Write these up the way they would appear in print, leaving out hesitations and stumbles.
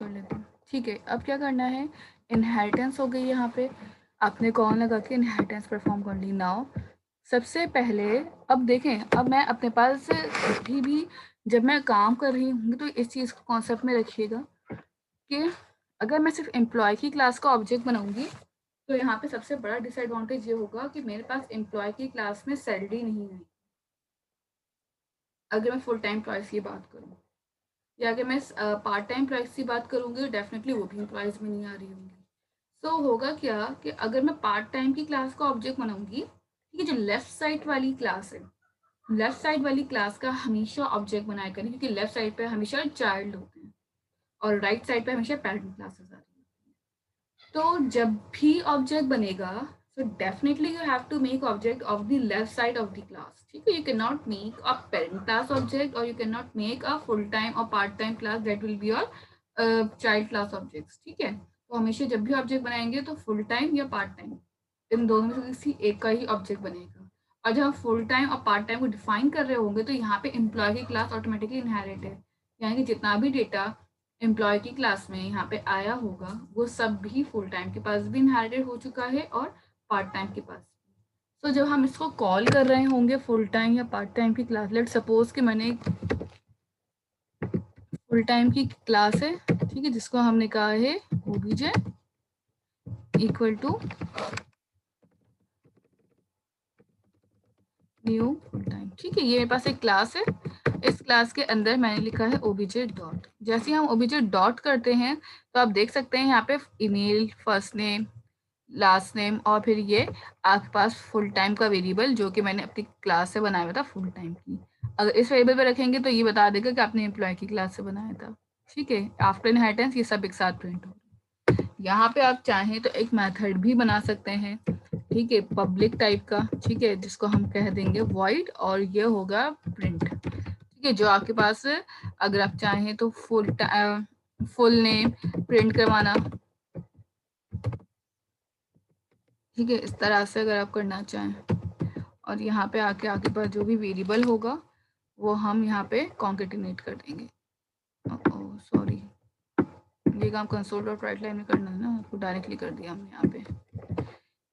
कर लेते हैं। ठीक है, अब क्या करना है, इनहेरिटेंस हो गई यहाँ पे, आपने कौन लगा के इनहेरिटेंस परफॉर्म कर ली। नाउ सबसे पहले अब देखें, अब मैं अपने पास भी जब मैं काम कर रही हूँ तो इस चीज़ को कॉन्सेप्ट में रखिएगा कि अगर मैं सिर्फ एम्प्लॉय की क्लास का ऑब्जेक्ट बनाऊंगी तो यहाँ पे सबसे बड़ा डिसएडवांटेज ये होगा कि मेरे पास एम्प्लॉय की क्लास में सैलरी नहीं है। अगर मैं फुल टाइम एम्प्लॉयज़ की बात करूँ या अगर मैं पार्ट टाइम एम्प्लॉयज़ की बात करूँगी, डेफिनेटली वो भी एम्प्लॉयज़ में नहीं आ रही होंगी। सो होगा क्या कि अगर मैं पार्ट टाइम की क्लास का ऑब्जेक्ट बनाऊंगी, ठीक है, जो लेफ्ट साइड वाली क्लास है, लेफ्ट साइड वाली क्लास का हमेशा ऑब्जेक्ट बनाया करें, क्योंकि लेफ्ट साइड पे हमेशा चाइल्ड होते हैं और राइट साइड पे हमेशा पेरेंट क्लासेस आ रही हैं। तो जब भी ऑब्जेक्ट बनेगा, so definitely you have to make object of the left side of the class. ठीक है, you cannot make a parent class object or you cannot make a full time or part time class that will be your child class objects. ठीक है, तो हमेशा जब भी object बनाएंगे तो फुल टाइम या पार्ट टाइम इन दोनों में से किसी एक का ही ऑब्जेक्ट बनेगा। और जब हम फुल टाइम और पार्ट टाइम को डिफाइन कर रहे होंगे तो यहाँ पे एम्प्लॉय की क्लास ऑटोमेटिकली इनहेरिट है, यानी कि जितना भी डेटा एम्प्लॉय की क्लास में यहाँ पे आया होगा वो सब भी फुल टाइम के पास भी इनहेरिटेड हो चुका है और पार्ट टाइम के पास। तो जब हम इसको कॉल कर रहे होंगे फुल टाइम या पार्ट टाइम की क्लास, लेट सपोज कि मैंने फुल टाइम की क्लास है, ठीक है, जिसको हमने कहा है OBJ equal to new full time. ठीक है, ये मेरे पास एक क्लास है, इस क्लास के अंदर मैंने लिखा है ओबीजे डॉट। जैसे ही हम ओबीजे डॉट करते हैं तो आप देख सकते हैं यहाँ पे email, first name, last name और फिर ये आपके पास फुल टाइम का वेरिएबल जो कि मैंने अपनी क्लास से बनाया हुआ था फुल टाइम की। अगर इस वेरिएबल पे रखेंगे तो ये बता देगा कि आपने एम्प्लॉय की क्लास से बनाया था। ठीक है, आफ्टर इनहेरिटेंस ये सब एक साथ प्रिंट हो। यहाँ पे आप चाहें तो एक मेथड भी बना सकते हैं, ठीक है, पब्लिक टाइप का, ठीक है, जिसको हम कह देंगे वॉइड और ये होगा प्रिंट। ठीक है, जो आपके पास अगर आप चाहें तो फुल नेम प्रिंट करवाना, ठीक है, इस तरह से अगर आप करना चाहें। और यहाँ पे आके आपके पास जो भी वेरिएबल होगा वो हम यहाँ पे कॉन्केटिनेट कर देंगे। सॉरी, ये काम कंसोल डॉट राइट लाइन में करना है ना, आपको डायरेक्टली कर दिया हमने यहाँ पे।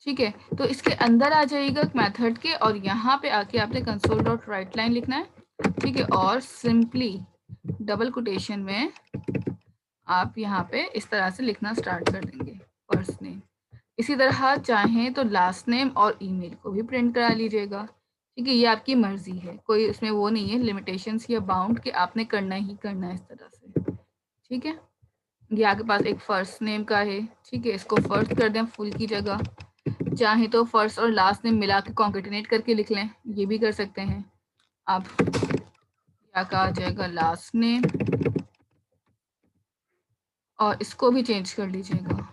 ठीक है, तो इसके अंदर आ जाइएगा मेथड के और यहाँ पे आके आपने कंसोल डॉट राइट लाइन लिखना है। ठीक है, और सिंपली डबल कोटेशन में आप यहाँ पे इस तरह से लिखना स्टार्ट कर देंगे, फर्स्ट नेम। इसी तरह चाहें तो लास्ट नेम और ईमेल को भी प्रिंट करा लीजिएगा। ठीक है, ये आपकी मर्जी है, कोई इसमें वो नहीं है लिमिटेशंस या बाउंड कि आपने करना ही करना है इस तरह से। ठीक है, ये आपके पास एक फर्स्ट नेम का है, ठीक है, इसको फर्स्ट कर दें फुल की जगह। चाहे तो फर्स्ट और लास्ट नेम मिला के कॉन्केटिनेट करके लिख लें, ये भी कर सकते हैं आप। क्या कहा जाएगा, लास्ट नेम, और इसको भी चेंज कर लीजिएगा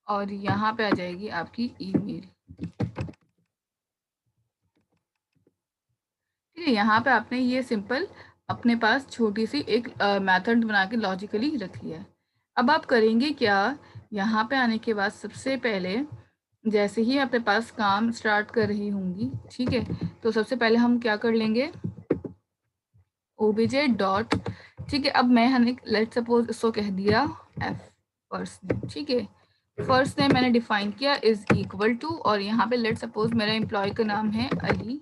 और यहाँ पे आ जाएगी आपकी ईमेल। ठीक है, यहाँ पे आपने ये सिंपल अपने पास छोटी सी एक मेथड बना के लॉजिकली रख लिया है। अब आप करेंगे क्या, यहाँ पे आने के बाद सबसे पहले जैसे ही अपने पास काम स्टार्ट कर रही होंगी, ठीक है, तो सबसे पहले हम क्या कर लेंगे, ओबीजे डॉट, ठीक है, अब मैंने लेट सपोज इसको कह दिया एफ फर्स्ट नेम। ठीक है, फर्स्ट नेम मैंने डिफाइन किया इज इक्वल टू, और यहाँ पे लेट सपोज मेरा एम्प्लॉय का नाम है अली।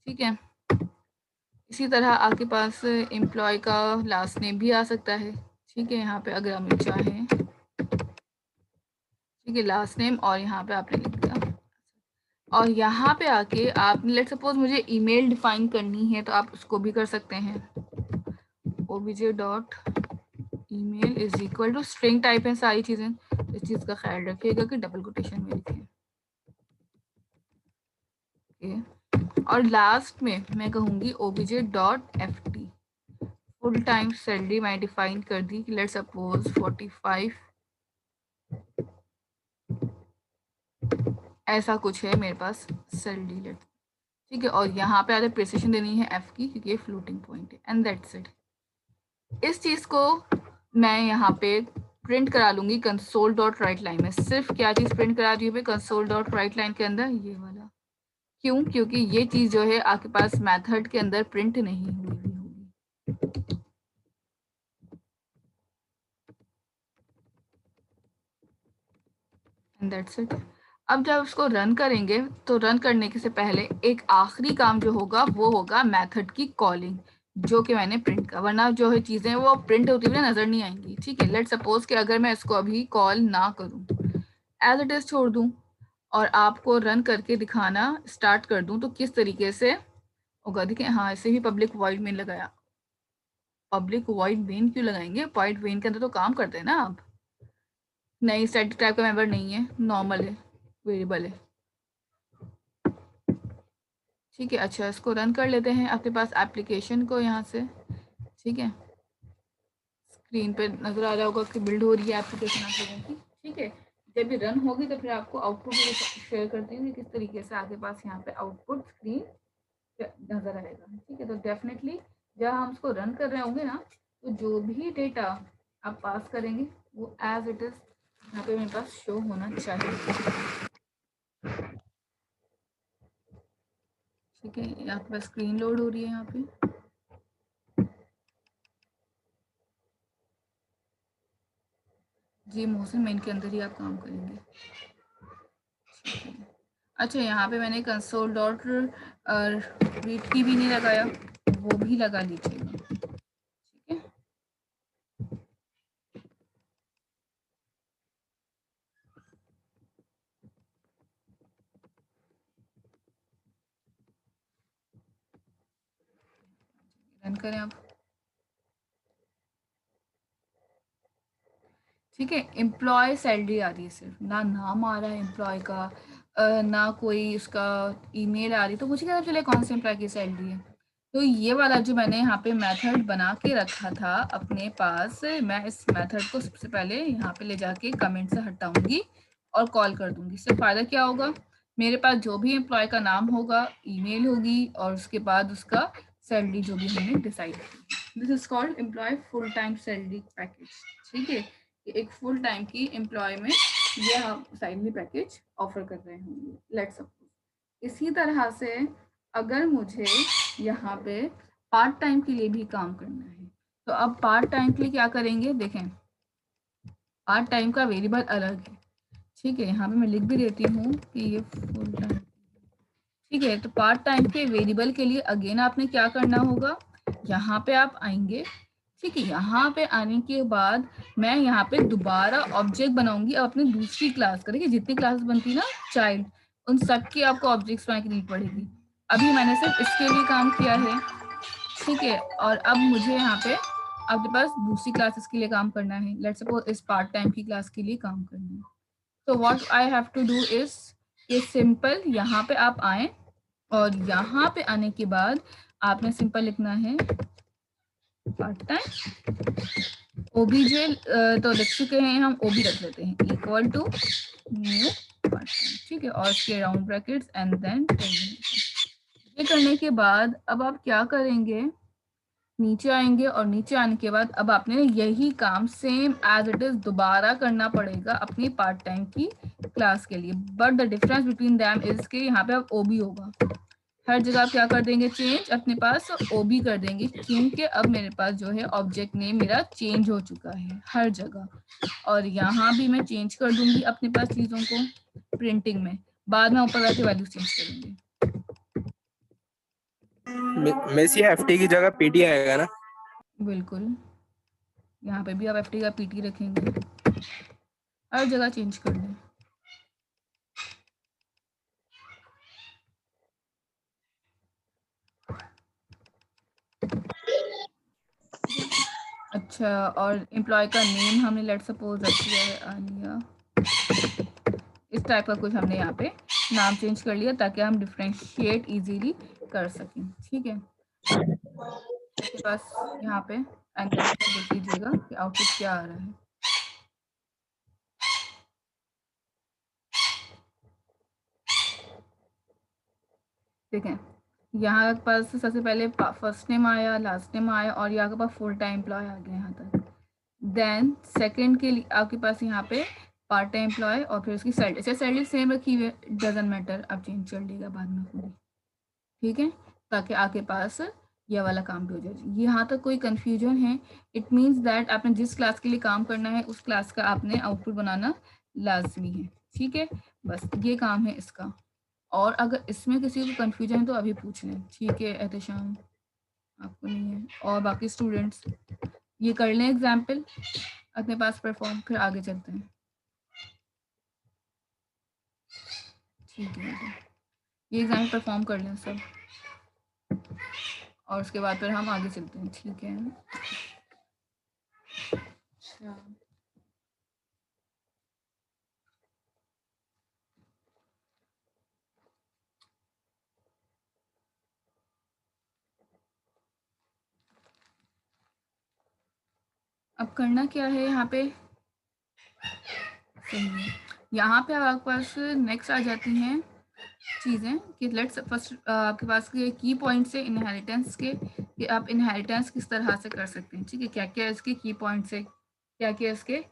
ठीक है, इसी तरह आपके पास एम्प्लॉय का लास्ट नेम भी आ सकता है। ठीक है, यहाँ पे अगर हम चाहें, ठीक है, लास्ट नेम और यहाँ पे आपने लिख दिया, और यहाँ पे आके आप लेट सपोज मुझे ईमेल डिफाइन करनी है तो आप उसको भी कर सकते हैं, OBJ dot email is equal to, string type है सारी चीज़ें, इस चीज़ का ख्याल रखिएगा कि डबल कोटेशन में लिखें। और लास्ट में मैं कहूँगी OBJ dot F T, full time salary मैं डिफाइन कर दी कि लेट सपोज 45, ऐसा कुछ है मेरे पास सैलरी लेट। ठीक है, और यहाँ पे आगे प्रिसिशन देनी है एफ की क्योंकि ये फ्लोटिंग पॉइंट है, एंड दैट्स इट। इस चीज़ को मैं यहाँ पे प्रिंट करा लूँगी कंसोल डॉट राइट लाइन में। सिर्फ क्या चीज़ प्रिंट करा रही हूँ कंसोल डॉट राइट लाइन के अंदर, ये वाला। क्यों, क्योंकि ये चीज़ जो है आपके पास मेथड के अंदर प्रिंट नहीं हुई होगी। And that's it. अब जब उसको रन करेंगे तो रन करने के से पहले एक आखिरी काम जो होगा वो होगा मेथड की कॉलिंग, जो कि मैंने प्रिंट का, वरना जो है चीज़ें वो प्रिंट होती हुई नज़र नहीं आएंगी। ठीक है, लेट सपोज कि अगर मैं इसको अभी कॉल ना करूँ, एज इट इज़ छोड़ दूँ और आपको रन करके दिखाना स्टार्ट कर दूँ तो किस तरीके से होगा। देखिए, हाँ, ऐसे ही पब्लिक वॉइड मेन लगाया। पब्लिक वॉइड मेन क्यों लगाएंगे? वॉइड मेन के अंदर तो काम करते हैं ना आप। नहीं, स्टैटिक टाइप का मेंबर नहीं है, नॉर्मल है, वेरिएबल है। ठीक है, अच्छा, इसको रन कर लेते हैं आपके पास एप्लीकेशन को यहाँ से। ठीक है, स्क्रीन पे नज़र आ रहा होगा कि बिल्ड हो रही है एप्लीकेशन आप लोगों की। ठीक है, जब ये रन होगी तो फिर आपको आउटपुट भी शेयर करती हूँ किस तरीके से आपके पास यहाँ पे आउटपुट स्क्रीन नज़र आएगा। ठीक है, तो डेफिनेटली जब हम उसको रन कर रहे होंगे ना, तो जो भी डेटा आप पास करेंगे वो एज इट इज़ यहाँ पे मेरे पास शो होना चाहिए। ठीक है, आपके पास स्क्रीन लोड हो रही है यहाँ पे। जी मोहसिन, मेन के अंदर ही आप काम करेंगे। अच्छा, यहाँ पे मैंने कंसोल डॉट रीड की भी नहीं लगाया, वो भी लगा लीजिएगा। ठीक है, रन करें आप। ठीक है, एम्प्लॉय सैलरी आ रही है, सिर्फ ना नाम आ रहा है एम्प्लॉय का, ना कोई उसका ईमेल आ रही, तो मुझे क्या चले कौन से एम्प्लॉय की सैलरी है। तो ये वाला जो मैंने यहाँ पे मेथड बना के रखा था अपने पास, मैं इस मेथड को सबसे पहले यहाँ पे ले जाके कमेंट से हटाऊंगी और कॉल कर दूंगी। इससे फ़ायदा क्या होगा, मेरे पास जो भी एम्प्लॉय का नाम होगा, ईमेल होगी और उसके बाद उसका सैलरी जो भी हमने डिसाइड की। This is called employ full time salary package. ठीक है, एक फुल टाइम की एम्प्लॉय में ये हम सैलरी पैकेज ऑफर कर रहे होंगे, लेट्स सपोज। इसी तरह से अगर मुझे यहाँ पे पार्ट टाइम के लिए भी काम करना है, तो अब पार्ट टाइम के लिए क्या करेंगे, देखें, पार्ट टाइम का वेरिएबल अलग है। ठीक है, यहाँ पे मैं लिख भी देती हूँ कि ये फुल टाइम। ठीक है, तो पार्ट टाइम के वेरिएबल के लिए अगेन आपने क्या करना होगा, यहाँ पे आप आएंगे। ठीक है, यहाँ पे आने के बाद मैं यहाँ पे दोबारा ऑब्जेक्ट बनाऊंगी अपनी दूसरी क्लास का। देखिए, जितनी क्लास बनती है ना चाइल्ड, उन सब की आपको ऑब्जेक्ट्स बनाने की नीड पड़ेगी। अभी मैंने सिर्फ इसके लिए काम किया है। ठीक है, और अब मुझे यहाँ पे आपके पास दूसरी क्लासेस के लिए काम करना है। लेट्स सपोज इस पार्ट टाइम की क्लास के लिए काम करना है। तो what I have to do is, ये सिंपल यहाँ पे आप आए और यहाँ पे आने के बाद आपने सिंपल लिखना है पार्ट टाइम ओबीजे, तो लिख चुके हैं हम, ओबी रख लेते हैं, equal to new part time. ठीक है, और इसके राउंड ब्रैकेट्स एंड देन ये करने के बाद अब आप क्या करेंगे, नीचे आएंगे और नीचे आने के बाद अब आपने यही काम सेम एज इट इज दोबारा करना पड़ेगा अपनी पार्ट टाइम की क्लास के लिए। But the difference between them is के यहाँ पे अब ओबी होगा, हर जगह आप क्या कर देंगे, चेंज अपने पास ओबी कर देंगे, क्योंकि अब मेरे पास जो है ऑब्जेक्ट नेम मेरा चेंज हो चुका है हर जगह। और यहाँ भी मैं चेंज कर दूंगी अपने पास चीज़ों को प्रिंटिंग में, बाद में ऊपर जाके वैल्यू चेंज करेंगे। मेसी एफटी की जगह पीटी आएगा ना? बिल्कुल, यहाँ पे भी आप एफ टी का पीटी रखेंगे, हर जगह चेंज कर दें। अच्छा, और एम्प्लॉय का नेम हमने लेट सपोज रख दिया है आलिया, इस टाइप का कुछ हमने यहाँ पे नाम चेंज कर लिया ताकि हम डिफ्रेंशिएट इजीली कर सकें। ठीक है, आपके पास यहाँ पे एंड देख लीजिएगा कि आउटपुट क्या आ रहा है। देखें, यहाँ के पास सबसे पहले फर्स्ट नेम आया, लास्ट नेम आया और यहाँ के पास फुल टाइम एम्प्लॉय आ गया यहाँ तक। देन सेकंड के लिए आपके पास यहाँ पे पार्ट टाइम एम्प्लॉय और फिर उसकी सैलरी, अच्छा सैलरी सेम रखी हुई है, डजंट मैटर, आप चेंज कर लीजिएगा बाद में खुद ही। ठीक है, ताकि आपके पास ये वाला काम भी हो जाए। यहाँ तक कोई कन्फ्यूजन है, इट मीन्स दैट आपने जिस क्लास के लिए काम करना है उस क्लास का आपने आउटपुट बनाना लाजमी है। ठीक है, बस ये काम है इसका। और अगर इसमें किसी को कंफ्यूजन है तो अभी पूछ लें, ठीक है एहतशाम, आपको नहीं है, और बाकी स्टूडेंट्स ये कर लें एग्जाम्पल अपने पास परफॉर्म, फिर आगे चलते हैं। ठीक है, ये एग्जाम्पल परफॉर्म कर लें सब, और उसके बाद फिर हम आगे चलते हैं, ठीक है। अच्छा, अब करना क्या है यहाँ पे, सही है, यहाँ पे आपके पास नेक्स्ट आ जाती हैं चीज़ें कि लेट्स फर्स्ट आपके पास के की पॉइंट्स है इनहेरिटेंस के, कि आप इनहेरिटेंस किस तरह से कर सकते हैं, ठीक है, क्या क्या इसके की पॉइंट्स है, क्या क्या इसके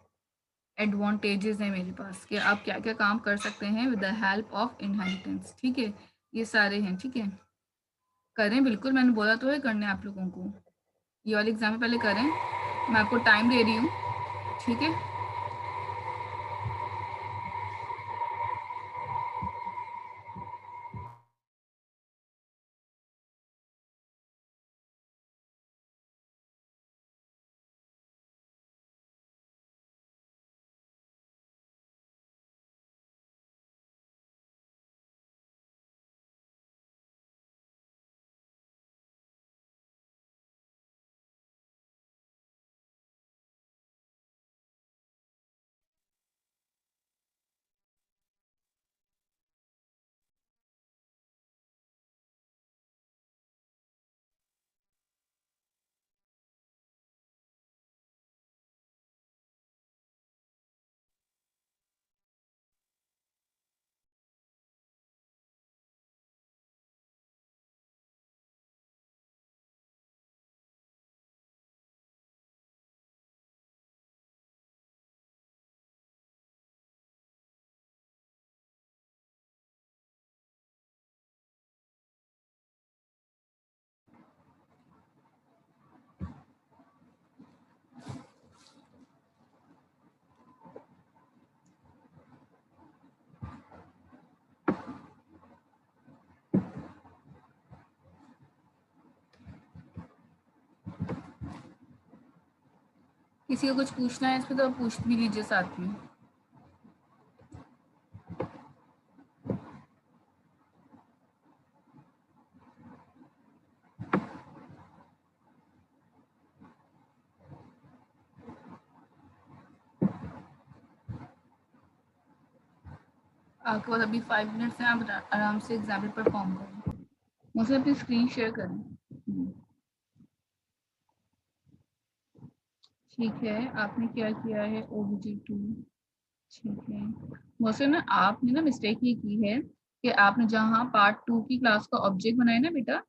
एडवांटेजेस हैं मेरे पास, कि आप क्या क्या काम कर सकते हैं with the help of inheritance, ठीक है, ये सारे हैं, ठीक है, करें बिल्कुल, मैंने बोला तो है करने आप लोगों को, ये वाले एग्जाम पहले करें, मैं आपको टाइम दे रही हूँ, ठीक है। किसी को कुछ पूछना है इस पर तो पूछ भी लीजिए साथ में। आपके पास अभी 5 मिनट्स हैं, आप आराम से एग्जाम्पल परफॉर्म करें, मुझसे अपनी स्क्रीन शेयर करें। ठीक है, आपने क्या किया है OBJ2, ठीक है, मुझसे ना आपने ना मिस्टेक ये की है कि आपने जहाँ पार्ट 2 की क्लास का ऑब्जेक्ट बनाया ना बेटा,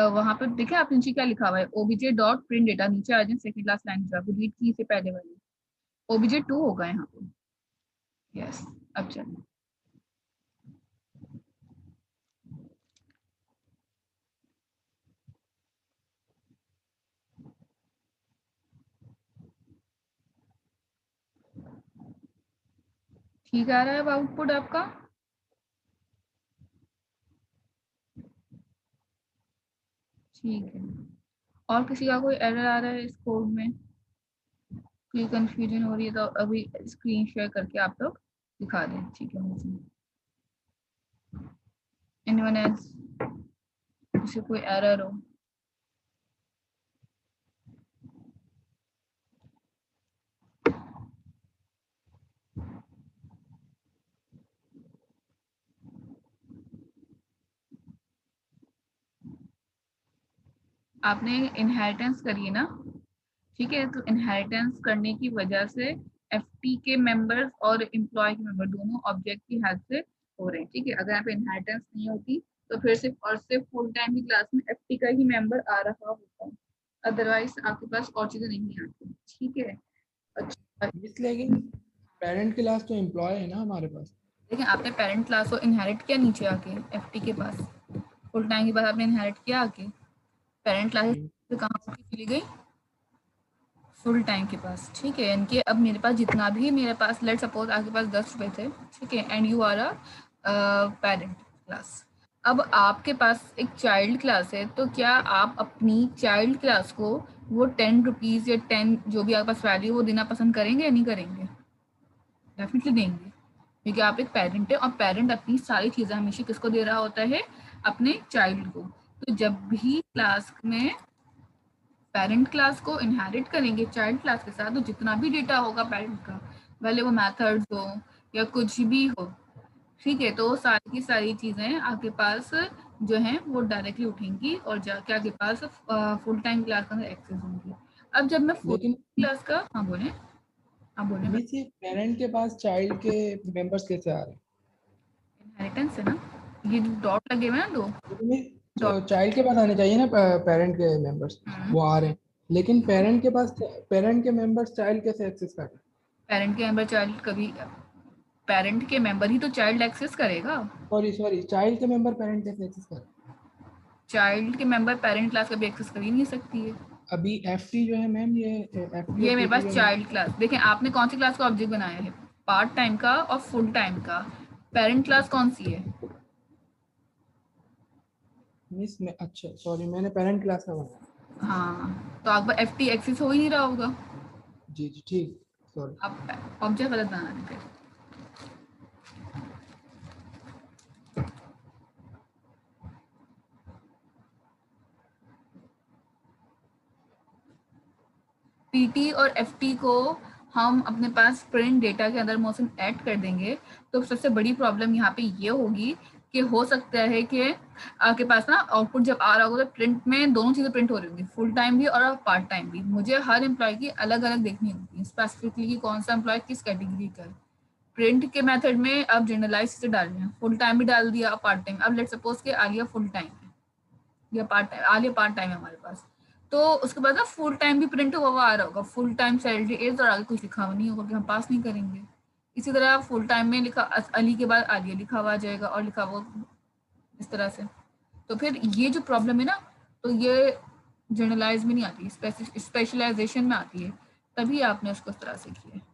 वहां पर देखिए आप नीचे क्या लिखा हुआ है, obj.print डेटा, नीचे आ जाए सेकंड क्लास लाइन जो आपको रीड की से पहले वाली, OBJ2 होगा यहाँ पे, यस। अब चलिए, ठीक आ रहा है अब आउटपुट आपका, ठीक है। और किसी का कोई एरर आ रहा है इस कोड में, कोई कंफ्यूजन हो रही है तो अभी स्क्रीन शेयर करके आप लोग दिखा दें, ठीक है मुझे। एनीवन एल्स, किसी कोई एरर हो, आपने इनहेरिटेंस करी ना, ठीक है, तो इनहेरिटेंस करने की वजह से एफटी के मेंबर्स और एम्प्लॉय के मेंबर दोनों ऑब्जेक्ट की हेल्प से हो रहे हैं, ठीक है, अगर यहाँ पे इनहेरिटेंस नहीं होती तो फिर सिर्फ और सिर्फ फुल टाइम की क्लास में एफटी का ही मेंबर आ रहा होता, अदरवाइज आपके पास और चीजें नहीं आती, ठीक है। अच्छा, मिस लेकिन पेरेंट क्लास तो एम्प्लॉय है ना हमारे पास। लेकिन आपने पेरेंट क्लास को इनहेरिट किया नीचे आके एफटी के पास, फुल टाइम के बाद आपने इनहेरिट किया आके, पेरेंट क्लास कहाँ की चली गई, फुल टाइम के पास, ठीक है। यानी कि अब मेरे पास जितना भी मेरे पास, लेट सपोज आपके पास 10 रुपए थे, ठीक है, and you are a parent class. अब आपके पास एक चाइल्ड क्लास है, तो क्या आप अपनी चाइल्ड क्लास को वो 10 रुपीज़ या 10 जो भी आपके पास वैल्यू वो देना पसंद करेंगे या नहीं करेंगे? डेफिनेटली देंगे, क्योंकि आप एक पेरेंट है और पेरेंट अपनी सारी चीज़ें हमेशा किसको दे रहा होता है? अपने चाइल्ड को। तो जब भी क्लास में पेरेंट क्लास को इनहेरिट करेंगे चाइल्ड क्लास के साथ, तो जितना भी डेटा होगा पेरेंट का, भले वो मेथड्स हो या कुछ भी हो, ठीक है, तो सारी की सारी चीज़ें आपके पास जो हैं वो डायरेक्टली उठेंगी और जाके आपके पास फुल टाइम क्लास का एक्सेस होंगी। अब जब मैं फुल लेकिन क्लास का, हाँ बोले, हाँ बोले, मिस ये पेरेंट के पास चाइल्ड के मेंबर्स कैसे आ रहे हैं? इनहेरिटेंस है ना, ये डॉट लगे हुए हैं ना दो डॉट। लेकिन चाइल्ड के पास आने चाहिए ना पेरेंट के मेंबर्स, वो आ रहे हैं। लेकिन पेरेंट के मेंबर्स चाइल्ड कैसे एक्सेस कर रहे हैं? पेरेंट के मेंबर चाइल्ड कभी, पेरेंट के मेंबर ही तो चाइल्ड एक्सेस करेगा। सॉरी सॉरी, चाइल्ड के मेंबर पेरेंट कैसे एक्सेस कर रहे हैं? चाइल्ड के मेंबर पेरेंट क्लास कभी एक्सेस कर ही नहीं सकती है। अभी एफटी जो है मैम, ये एफटी और ये मेरे पीटी पास जो है, चाइल्ड क्लास, देखें आपने कौन सी क्लास का ऑब्जेक्ट बनाया है? पार्ट टाइम का और फुल टाइम का। पेरेंट क्लास कौन सी है? मिस में अच्छा सॉरी, मैंने पेरेंट क्लास का बनाया। हाँ, तो आपका एफ टी एक्सेस हो ही नहीं रहा होगा। जी जी ठीक, सॉरी। आप ऑब्जेक्ट गलत बना रहे थे। पीटी और एफटी को हम अपने पास प्रिंट डेटा के अंदर मोशन ऐड कर देंगे, तो सबसे बड़ी प्रॉब्लम यहाँ पे ये होगी कि हो सकता है कि आपके पास ना आउटपुट जब आ रहा होगा तो प्रिंट में दोनों चीज़ें प्रिंट हो रही होंगी, फुल टाइम भी और पार्ट टाइम भी। मुझे हर एम्प्लॉय की अलग अलग देखनी होगी स्पेसिफिकली कि कौन सा एम्प्लॉय किस कैटेगरी का है। प्रिंट के मेथड में आप जनरलाइज से डाल रहे हैं, फुल टाइम भी डाल दिया और पार्ट टाइम। अब लेट सपोज के आलिया फुल टाइम है या part time, Alia part time है हमारे पास, तो उसके बाद ना फुल टाइम भी प्रिंट हुआ आ रहा होगा, फुल टाइम सैलरी एज, और आगे कुछ लिखा हुआ नहीं होगा कि हम पास नहीं करेंगे। इसी तरह फुल टाइम में लिखा अली के बाद आलिया लिखा हुआ आ जाएगा और लिखा हुआ इस तरह से। तो फिर ये जो प्रॉब्लम है ना, तो ये जनरलाइज में नहीं आती, स्पेशलाइजेशन में आती है, तभी आपने उसको इस तरह से किया है।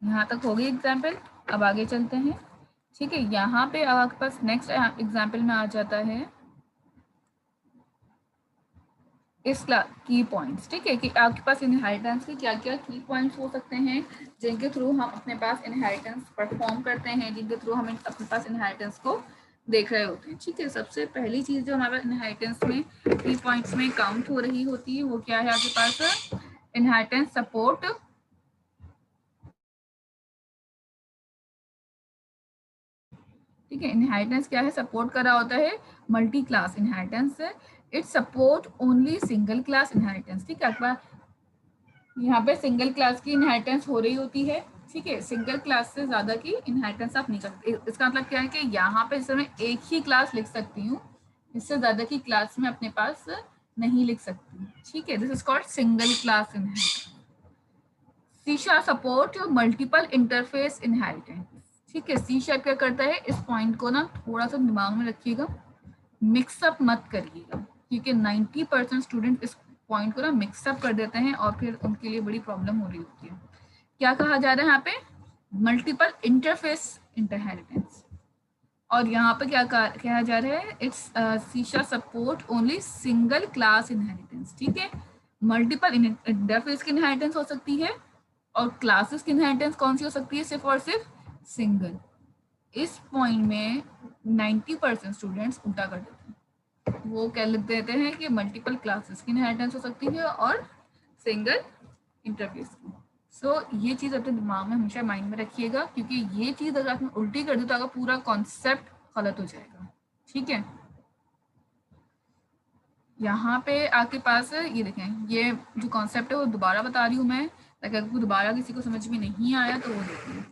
यहाँ तक हो गई एग्जाम्पल। अब आगे चलते हैं, ठीक है। यहाँ पे अब आपके पास नेक्स्ट एग्जाम्पल में आ जाता है इस की पॉइंट्स, ठीक है, कि आपके पास इनहेरिटेंस के क्या क्या की पॉइंट्स हो सकते हैं जिनके थ्रू हम अपने पास इनहेरिटेंस परफॉर्म करते हैं, जिनके थ्रू हम अपने पास इनहेरिटेंस को देख रहे होते हैं, ठीक है। सबसे पहली चीज़ जो हमारे इनहेरिटेंस में की पॉइंट्स में काउंट हो रही होती है वो क्या है आपके पास? इनहेरिटेंस सपोर्ट, ठीक है। इनहेरिटेंस क्या है? सपोर्ट कर रहा होता है multi class inheritance. It support only single class inheritance, ठीक है। आपका यहाँ पे सिंगल क्लास की इनहेरिटेंस हो रही होती है, ठीक है। सिंगल क्लास से ज्यादा की इनहेरिटेंस आप नहीं करते। इसका मतलब क्या है कि यहाँ पे जैसे मैं एक ही क्लास लिख सकती हूँ, इससे ज्यादा की क्लास में अपने पास नहीं लिख सकती, ठीक है। This is called single class inheritance. C sharp support multiple interface inheritance, ठीक है। सी शार्प क्या करता है, इस पॉइंट को ना थोड़ा सा दिमाग में रखिएगा, मिक्सअप मत करिएगा, क्योंकि 90% स्टूडेंट इस पॉइंट को ना मिक्सअप कर देते हैं और फिर उनके लिए बड़ी प्रॉब्लम हो रही होती है। क्या कहा जा रहा है यहाँ पे? Multiple interface inheritance. और यहाँ पे क्या कहा जा रहा है? इट्स सीशा support only single class inheritance, ठीक है। मल्टीपल इंटरफेस की इनहेरिटेंस हो सकती है और क्लासेस की इनहेरिटेंस कौन सी हो सकती है? सिर्फ और सिर्फ सिंगल। इस पॉइंट में 90% स्टूडेंट्स उल्टा कर देते हैं, वो क्या लिख देते हैं कि मल्टीपल क्लासेस की इनहेरिटेंस हो सकती है और सिंगल इंटरफेस की। सो ये चीज़ अपने दिमाग में हमेशा माइंड में रखिएगा, क्योंकि ये चीज़ अगर आपने उल्टी कर दी तो आपका पूरा कॉन्सेप्ट गलत हो जाएगा, ठीक है। यहाँ पे आपके पास ये देखें, ये जो कॉन्सेप्ट है वो दोबारा बता रही हूँ मैं। ताकि अगर दोबारा किसी को समझ में नहीं आया तो वो देखिए।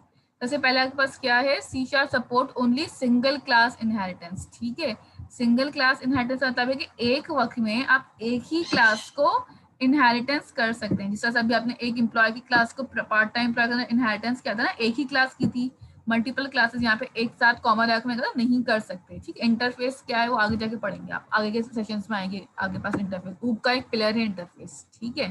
सबसे पहले आपके पास क्या है, C sharp support only single class inheritance. ठीक है, सिंगल क्लास इनहेरिटेंस मतलब है कि एक वक्त में आप एक ही क्लास को इनहेरिटेंस कर सकते हैं। जिस तरह से अभी आपने एक एम्प्लॉय की क्लास को पार्ट टाइम एम्प्लॉय का इनहेरिटेंस किया था ना, एक ही क्लास की थी, मल्टीपल क्लासेस यहाँ पे एक साथ कॉमन रैक में नहीं कर सकते। ठीक, इंटरफेस क्या है वो आगे जाके पढ़ेंगे आप, आगे के सेशंस में आएंगे आगे पास। इंटरफेस ऊप का एक पिलर है इंटरफेस। ठीक है,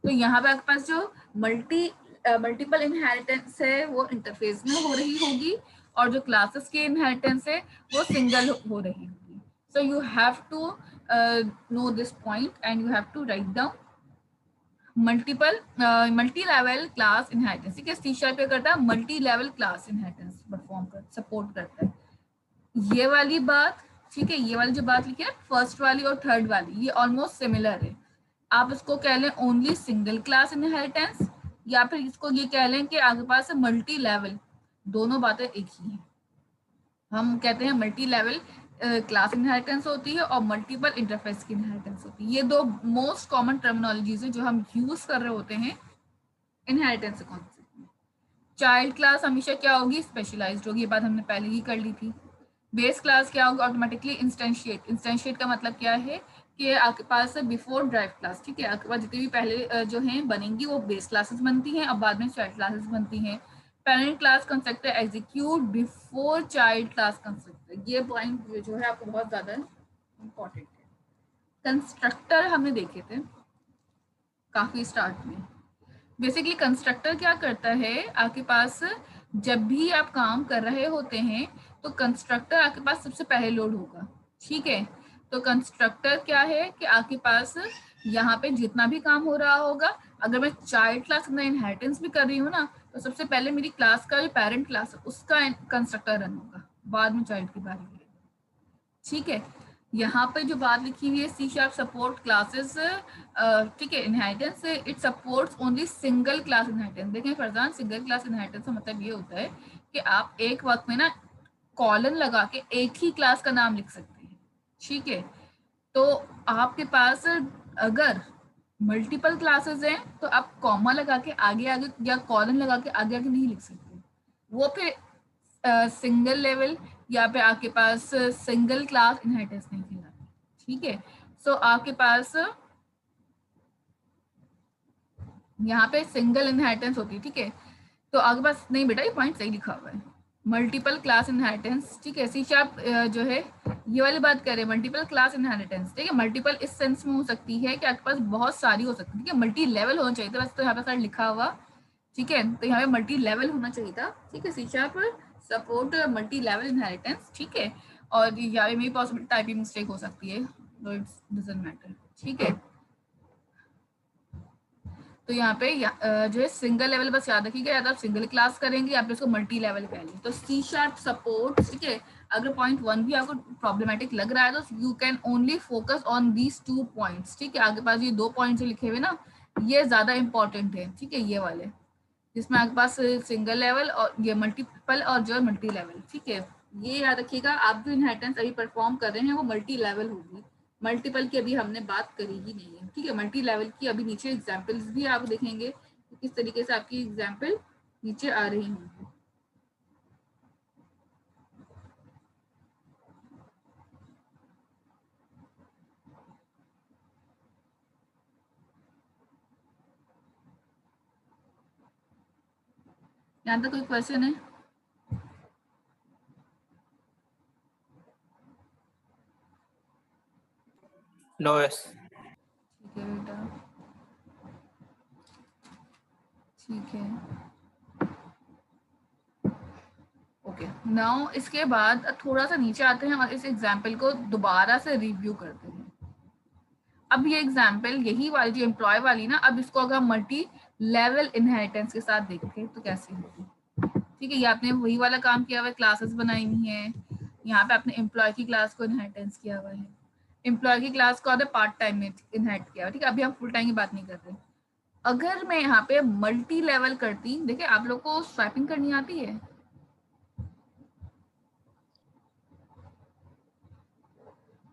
तो यहाँ पे आपके पास जो मल्टीपल इनहेरिटेंस है वो इंटरफेस में हो रही होगी, और जो क्लासेस की इनहेरिटेंस है वो सिंगल हो रही होगी। So you have to know this point and you have to write down multi level class inheritance. ठीक है, सी शार्प क्या करता है, multi level class inheritance perform कर सपोर्ट करता है। ये वाली बात, ठीक है, ये वाली जो बात लिखी है फर्स्ट वाली और थर्ड वाली, ये ऑलमोस्ट सिमिलर है। आप इसको कह लें ओनली सिंगल क्लास इनहेरिटेंस, या फिर इसको ये कह लें कि आपके पास मल्टी लेवल, दोनों बातें एक ही हैं। हम कहते हैं मल्टी लेवल क्लास इनहेरिटेंस होती है और मल्टीपल इंटरफेस की इनहेरिटेंस होती है। ये दो मोस्ट कॉमन टर्मिनोलॉजीज है जो हम यूज कर रहे होते हैं इनहेरिटेंस कॉन्सेप्ट में। चाइल्ड क्लास हमेशा क्या होगी, स्पेशलाइज्ड होगी, ये बात हमने पहले ही कर ली थी। बेस क्लास क्या होगा, ऑटोमेटिकली इंस्टेंशिएट। इंस्टेंशिएट का मतलब क्या है कि आपके पास बिफोर ड्राइव क्लास, ठीक है, आपके पास जितनी भी पहले जो हैं बनेंगी वो बेस क्लासेस बनती हैं और बाद में चाइल्ड क्लासेस बनती हैं। Parent class constructor execute before child class constructor, ये पॉइंट जो है आपको बहुत ज़्यादा इंपॉर्टेंट है। कंस्ट्रक्टर हमने देखे थे काफ़ी स्टार्ट में। बेसिकली कंस्ट्रक्टर क्या करता है, आपके पास जब भी आप काम कर रहे होते हैं तो कंस्ट्रक्टर आपके पास सबसे पहले लोड होगा। ठीक है, तो कंस्ट्रक्टर क्या है कि आपके पास यहाँ पे जितना भी काम हो रहा होगा, अगर मैं चाइल्ड क्लास में इनहेरिटेंस भी कर रही हूँ ना, तो सबसे पहले मेरी क्लास का जो पेरेंट क्लास है उसका कंस्ट्रक्टर रन होगा, बाद में चाइल्ड की बारी है। ठीक है, यहाँ पे जो बात लिखी हुई है सी शार्प सपोर्ट क्लासेस, ठीक है, inheritance it supports only single class inheritance. देखें फरजान, सिंगल क्लास इनहेरिटेंस का मतलब ये होता है कि आप एक वक्त में ना कॉलन लगा के एक ही क्लास का नाम लिख सकते हैं। ठीक है, तो आपके पास अगर मल्टीपल क्लासेस हैं तो आप कॉमा लगा के आगे आगे या कॉलन लगा के आगे आगे नहीं लिख सकते, वो फिर सिंगल लेवल या पे आपके पास सिंगल क्लास इनहेरिटेंस नहीं कहलाती। ठीक है, सो आपके पास यहाँ पे सिंगल इनहेरिटेंस होती है। ठीक है, तो आपके पास नहीं बेटा, ये पॉइंट सही लिखा हुआ है, मल्टीपल क्लास इनहेरिटेंस। ठीक है, सी शार्प जो है ये वाली बात कर रहे हैं मल्टीपल क्लास इनहेरिटेंस। ठीक है, मल्टीपल इस सेंस में हो सकती है कि आपके पास बहुत सारी हो सकती है। ठीक है, मल्टी लेवल होना चाहिए था, बस तो यहाँ पे लिखा हुआ। ठीक है, तो यहाँ पे मल्टी लेवल होना चाहिए था। ठीक है, C sharp support multi level inheritance. ठीक है, और यहाँ पे मेरी पॉसिबल टाइपिंग मिस्टेक हो सकती है, तो इट्स डजंट मैटर। ठीक है, तो यहाँ पे जो है सिंगल लेवल बस याद रखिएगा, या तो आप सिंगल क्लास करेंगे या फिर उसको मल्टी लेवल करेंगे। तो सी शार्प सपोर्ट, ठीक है, अगर पॉइंट 1 भी आपको प्रॉब्लमेटिक लग रहा है तो you can only focus on these 2 points. ठीक है, आपके पास ये 2 पॉइंट्स लिखे हुए ना, ये ज्यादा इंपॉर्टेंट है। ठीक है, ये वाले जिसमें आपके पास सिंगल लेवल और ये मल्टीपल और जो मल्टी लेवल। ठीक है, ये याद रखिएगा, आप जो इनहेरिटेंस अभी परफॉर्म कर रहे हैं वो मल्टी लेवल होगी, मल्टीपल की अभी हमने बात करी ही नहीं है। ठीक है, मल्टी लेवल की अभी नीचे एग्जाम्पल्स भी आप देखेंगे कि किस तरीके से आपकी एग्जाम्पल नीचे आ रही होंगी। यहाँ तक कोई क्वेश्चन है? No yes. ठीक है बेटा, ठीक है, ओके। नाउ इसके बाद थोड़ा सा नीचे आते हैं और इस एग्जाम्पल को दोबारा से रिव्यू करते हैं। अब ये एग्जाम्पल यही वाली जो एम्प्लॉय वाली ना, अब इसको अगर मल्टी लेवल इनहेरिटेंस के साथ देखें तो कैसे होगी। ठीक है, ये आपने वही वाला काम किया हुआ है, क्लासेस बनाई हुई हैं, यहाँ पे आपने एम्प्लॉय की क्लास को इनहेरिटेंस किया हुआ है, एम्प्लॉय की क्लास को आपने पार्ट टाइम में इनहेरिट किया हुआ है। ठीक है, अभी हम फुल टाइम की बात नहीं कर रहे। अगर मैं यहाँ पे मल्टी लेवल करती, देखिए आप लोग को स्वैपिंग करनी आती है,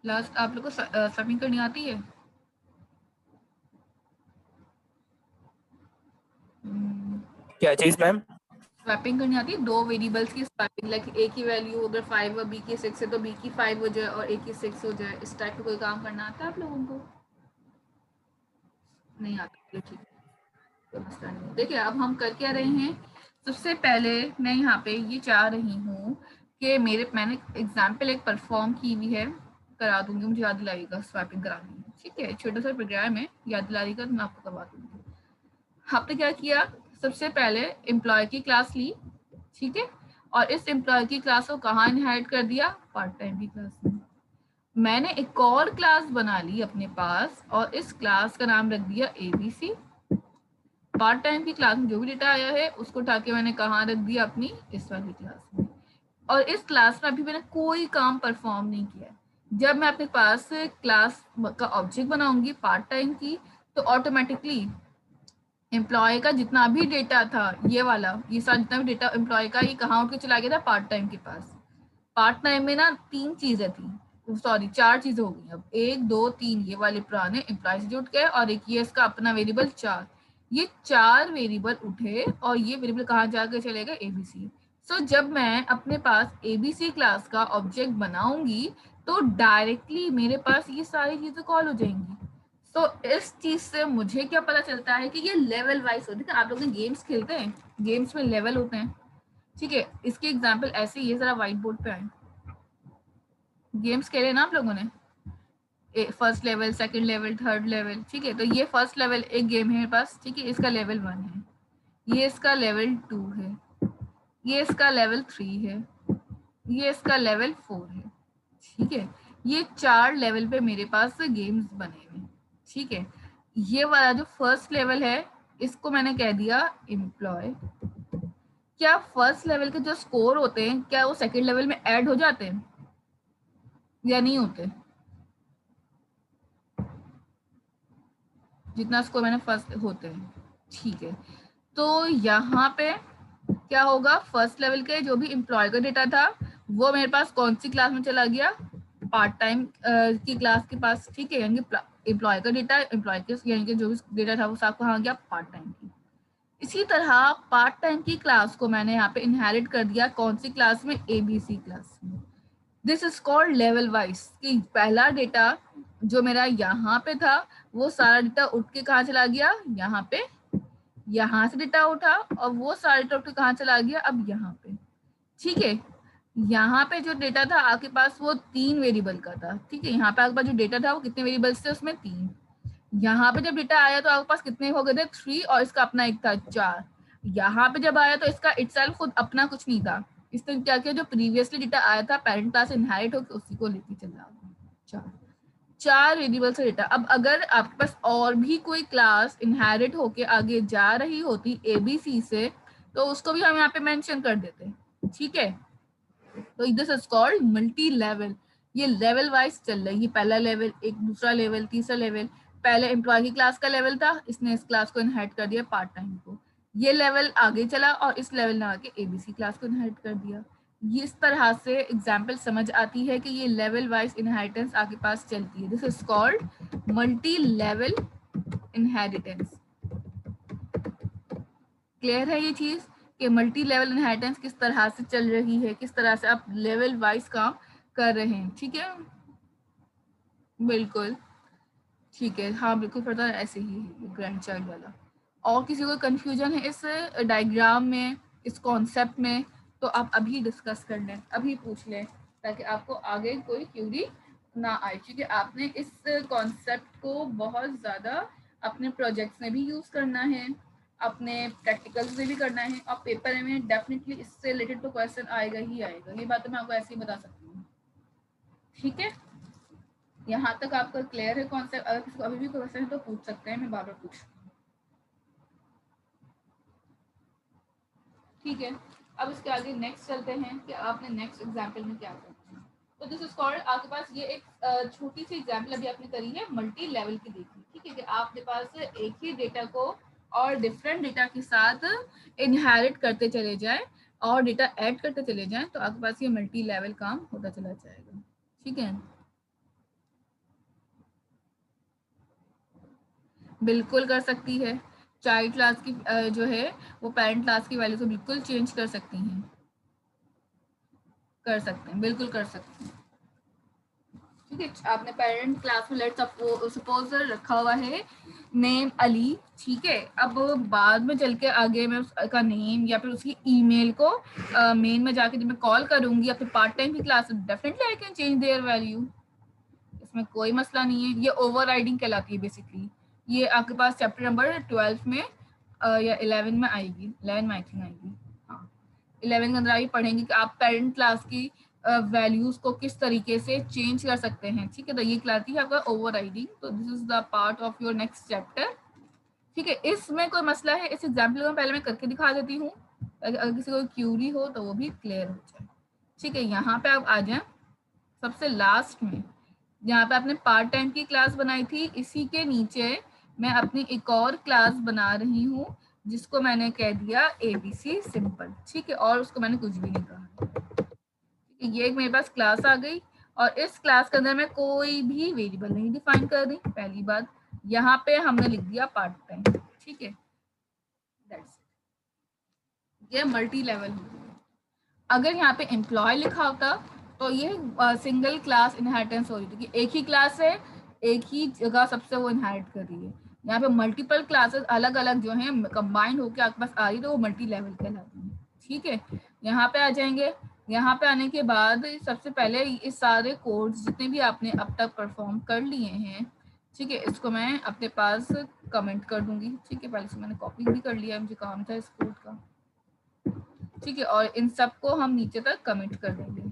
लास्ट आप लोग को स्वैपिंग करनी आती है? क्या चीज मैम? स्वैपिंग करनी आती है, दो वेरिएबल्स की स्वैपिंग, लाइक ए की वैल्यू अगर 5 और बी की 6 है तो बी की 5 हो जाए और ए की 6 हो जाए, इस टाइप का कोई काम करना आता है आप लोगों को? नहीं आता, चलो ठीक है, कोई मसला नहीं। देखिए अब हम कर क्या रहे हैं, सबसे पहले मैं यहाँ पे ये चाह रही हूँ कि मैंने एग्जाम्पल एक परफॉर्म की हुई है, करा दूंगी, मुझे याद दिलाएगा स्वैपिंग करानी है, ठीक है, छोटा सा प्रोग्राम है, याद दिलाएगा तो मैं आपको करवा दूंगी। आपने क्या किया, सबसे पहले एम्प्लॉय की क्लास ली, ठीक है, और इस एम्प्लॉय की क्लास को कहाँ इनहेरिट कर दिया, पार्ट टाइम की क्लास में। मैंने एक और क्लास बना ली अपने पास और इस क्लास का नाम रख दिया ABC। पार्ट टाइम की क्लास में जो भी डेटा आया है उसको उठा के मैंने कहाँ रख दिया, अपनी इस वाली क्लास में। और इस क्लास में अभी मैंने कोई काम परफॉर्म नहीं किया। जब मैं अपने पास क्लास का ऑब्जेक्ट बनाऊंगी पार्ट टाइम की, तो ऑटोमेटिकली एम्प्लॉय का जितना भी डेटा था, ये वाला, ये सारा जितना भी डेटा एम्प्लॉय का, ये कहाँ उठ के चला गया था, पार्ट टाइम के पास। पार्ट टाइम में ना 3 चीजें थी, सॉरी 4 चीजें हो गई, अब 1 2 3 ये वाले पुराने एम्प्लॉय से जुट गए और एक ये इसका अपना वेरिएबल 4, ये 4 वेरिएबल उठे और ये वेरिएबल कहाँ जाकर चलेगा, ABC। सो जब मैं अपने पास ABC क्लास का ऑब्जेक्ट बनाऊंगी तो डायरेक्टली मेरे पास ये सारी चीजें कॉल हो जाएंगी। तो इस चीज से मुझे क्या पता चलता है कि ये लेवल वाइज होती है। आप लोग गेम्स खेलते हैं, गेम्स में लेवल होते हैं, ठीक है, इसके एग्जाम्पल ऐसे ही है, जरा व्हाइट बोर्ड पे आए। गेम्स खेले ना आप लोगों ने, first level, second level, third level, ठीक है, तो ये फर्स्ट लेवल एक गेम है मेरे पास, ठीक है, इसका लेवल 1 है, ये इसका लेवल 2 है, ये इसका लेवल 3 है, ये इसका लेवल 4 है, ठीक है, ये 4 लेवल पे मेरे पास गेम्स बने हुए, ठीक है। ये वाला जो फर्स्ट लेवल है इसको मैंने कह दिया एम्प्लॉय। क्या फर्स्ट लेवल के जो स्कोर होते हैं क्या वो सेकंड लेवल में ऐड हो जाते हैं या नहीं होते? जितना स्कोर मैंने फर्स्ट होते हैं, ठीक है। तो यहाँ पे क्या होगा, फर्स्ट लेवल के जो भी एम्प्लॉय का डेटा था वो मेरे पास कौन सी क्लास में चला गया, पार्ट टाइम की क्लास के पास, ठीक है, यानी एम्प्लॉय का डेटा, एम्प्लॉय के यानी कि जो भी डेटा था वो सब कहाँ गया, पार्ट टाइम की। इसी तरह पार्ट टाइम की क्लास को मैंने यहाँ पे इनहेरिट कर दिया कौन सी क्लास में, ABC क्लास में। This is called level wise, कि पहला डेटा जो मेरा यहाँ पे था वो सारा डेटा उठ के कहाँ चला गया, यहाँ पे, यहाँ से डेटा उठा और वो सारा डेटा उठ के कहाँ चला गया, अब यहाँ पे, ठीक है। यहाँ पे जो डेटा था आपके पास वो 3 वेरिएबल का था, ठीक है, यहाँ पे आपके पास जो डेटा था वो कितने वेरिएबल्स थे, उसमें 3। यहाँ पे जब डेटा आया तो आपके पास कितने हो गए थे, 3, और इसका अपना एक था 4। यहाँ पे जब आया तो इसका इटसेल्फ खुद अपना कुछ नहीं था, इसने क्या किया, जो प्रीवियसली डेटा आया था पेरेंट क्लास से इनहेरिट होकर उसी को लेके चला गया। 4 वेरिएबल से डेटा। अब अगर आपके पास और भी कोई क्लास इनहेरिट होके आगे जा रही होती ABC से तो उसको भी हम यहाँ पे मेंशन कर देते, ठीक है। तो this is called multi level, ये लेवल वाइज चल रही है, पहला लेवल, एक दूसरा लेवल, तीसरा लेवल। पहले एम्प्लॉय की क्लास का लेवल था, इसने इस क्लास को इनहेरिट कर दिया पार्ट टाइम को, ये लेवल आगे चला और इस लेवल ने आके ABC क्लास को इनहेरिट कर दिया। ये इस तरह से एग्जाम्पल समझ आती है कि ये लेवल वाइज इनहेरिटेंस आपके पास चलती है। This is called multi level inheritance. Clear है ये चीज कि मल्टी लेवल इनहेरिटेंस किस तरह से चल रही है, किस तरह से आप लेवल वाइज काम कर रहे हैं, ठीक है, बिल्कुल ठीक है, हाँ बिल्कुल पता है, ऐसे ही है ग्रैंड चाइल्ड वाला। और किसी को कंफ्यूजन है इस डायग्राम में, इस कॉन्सेप्ट में, तो आप अभी डिस्कस कर लें, अभी पूछ लें, ताकि आपको आगे कोई क्यूरी ना आए, क्योंकि आपने इस कॉन्सेप्ट को बहुत ज़्यादा अपने प्रोजेक्ट्स में भी यूज़ करना है, अपने प्रैक्टिकल्स में भी करना है, और पेपर में डेफिनेटली इससे रिलेटेड तो क्वेश्चन आएगा ही आएगा, ये बात मैं आपको ऐसे ही बता सकती हूँ, ठीक है। यहाँ तक आपका क्लियर है कॉन्सेप्ट? अगर किसी को अभी भी क्वेश्चन है तो पूछ सकते हैं, मैं बार बार पूछ, ठीक है। अब इसके आगे नेक्स्ट चलते हैं कि आपने नेक्स्ट एग्जाम्पल में क्या करना है। तो दिस इज कॉल्ड, आपके पास ये एक छोटी सी एग्जाम्पल अभी आपने करी है मल्टी लेवल की देखी, ठीक है, कि आपके पास एक ही डेटा को और डिफरेंट डेटा के साथ इनहेरिट करते चले जाए और डेटा ऐड करते चले जाएं तो आपके पास ये मल्टी लेवल काम होता चला जाएगा, ठीक है। बिल्कुल कर सकती है, चाइल्ड क्लास की जो है वो पेरेंट क्लास की वैल्यू को बिल्कुल चेंज कर सकती हैं, कर सकते हैं, बिल्कुल कर सकते हैं। ठीक है, आपने पेरेंट क्लास में लेट सपोज रखा हुआ है नेम अली, ठीक है, अब बाद में चल के आगे मैं उसका नेम या फिर उसकी ईमेल को मेन में जाके जब मैं कॉल करूंगी या फिर पार्ट टाइम की class, definitely I can change their value, इसमें कोई मसला नहीं है। ये ओवरराइडिंग कहलाती है बेसिकली। ये आपके पास चैप्टर नंबर 12 में या 11 में आएगी, 11 में आई थिंक आएगी, हाँ 11 के अंदर आप पढ़ेंगे कि आप पेरेंट क्लास की वैल्यूज को किस तरीके से चेंज कर सकते हैं। ठीक है, तो ये कहलाती है आपका ओवरराइडिंग। तो this is the part of your next chapter. ठीक है, इसमें कोई मसला है, इस एग्जाम्पल में पहले मैं करके दिखा देती हूँ, अगर किसी को क्यूरी हो तो वो भी क्लियर हो जाए। ठीक है, यहाँ पे आप आ जाए सबसे लास्ट में, जहाँ पे आपने पार्ट टाइम की क्लास बनाई थी, इसी के नीचे मैं अपनी एक और क्लास बना रही हूँ जिसको मैंने कह दिया ABC सिंपल। ठीक है, और उसको मैंने कुछ भी नहीं कहा। ये मेरे पास क्लास आ गई और इस क्लास के अंदर मैं कोई भी वेरिएबल नहीं डिफाइन कर रही। पहली बात, यहाँ पे हमने लिख दिया पार्ट टाइम। ठीक है, ये मल्टी लेवल हो गया। अगर यहाँ पे एम्प्लॉय लिखा होता तो ये सिंगल क्लास इनहेरिटेंस हो रही थी कि एक ही क्लास है, एक ही जगह सबसे वो इनहेरिट कर रही है। यहाँ पे मल्टीपल क्लासेस अलग अलग जो हैं कंबाइंड होकर आपके पास आ रही, तो वो मल्टी लेवल कहलाती है। ठीक है, यहाँ पे आ जाएंगे। यहाँ पे आने के बाद सबसे पहले इस सारे कोड्स जितने भी आपने अब तक परफॉर्म कर लिए हैं, ठीक है, इसको मैं अपने पास कमेंट कर दूंगी। ठीक है, पहले से मैंने कॉपी भी कर लिया, मुझे काम था इस कोड का। ठीक है, और इन सबको हम नीचे तक कमेंट कर देंगे।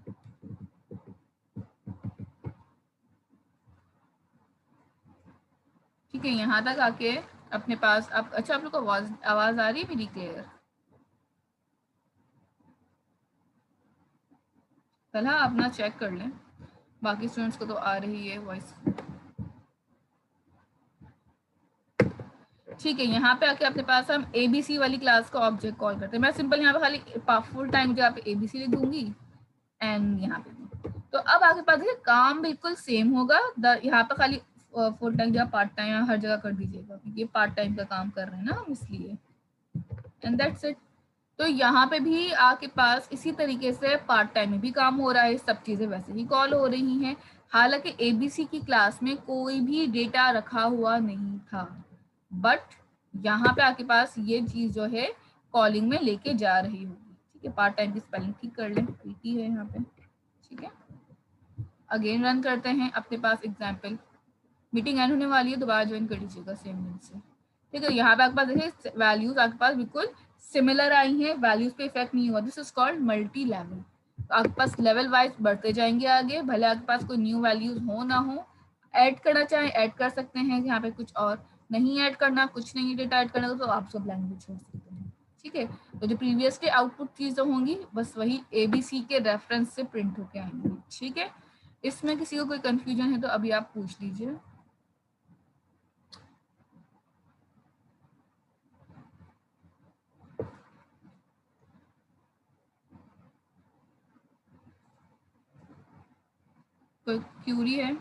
ठीक है, यहाँ तक आके अपने पास अब, अच्छा आप लोग को आवाज आ रही है मेरी क्लियर? पहला अपना चेक कर लें, बाकी स्टूडेंट्स को तो आ रही है वॉइस। ठीक है, यहाँ पे आके अपने पास हम ABC वाली क्लास का ऑब्जेक्ट कॉल करते हैं। मैं सिंपल यहाँ पे खाली फुल टाइम जो पे ABC लिख दूंगी एंड यहाँ पे भी। तो अब आपके पास देखिए काम बिल्कुल सेम होगा। यहाँ पे खाली फुल टाइम या पार्ट टाइम हर जगह कर दीजिएगा, क्योंकि ये पार्ट टाइम का काम कर रहे हैं ना हम, इसलिए। And that's it. तो यहाँ पे भी आपके पास इसी तरीके से पार्ट टाइम में भी काम हो रहा है, सब चीजें वैसे ही कॉल हो रही हैं। हालांकि ABC की क्लास में कोई भी डेटा रखा हुआ नहीं था, बट यहाँ पे आपके पास ये चीज जो है कॉलिंग में लेके जा रही होगी। ठीक है, पार्ट टाइम की स्पेलिंग ठीक कर लें, PT है यहाँ पे। ठीक है, अगेन रन करते हैं अपने पास एग्जाम्पल। मीटिंग एंड होने वाली है, दोबारा ज्वाइन कर लीजिएगा सेम लिंक से। ठीक है, यहाँ पे आपके पास देखिए वैल्यूज आपके पास बिल्कुल सिमिलर आई हैं, वैल्यूज पे इफेक्ट नहीं हुआ। This is called multi level. तो आपके पास लेवल वाइज बढ़ते जाएंगे आगे, भले आपके पास कोई न्यू वैल्यूज हो ना हो। ऐड करना चाहें ऐड कर सकते हैं, यहाँ पे कुछ और नहीं ऐड करना, कुछ नहीं डेटा ऐड करना, तो आप सब लैंग्वेज छोड़ सकते हैं। ठीक है, तो जो प्रीवियसली आउटपुट चीजें होंगी बस वही ABC के रेफरेंस से प्रिंट होके आएंगी। ठीक है, इसमें किसी को कोई कंफ्यूजन है तो अभी आप पूछ लीजिए। कोई क्यूरी है?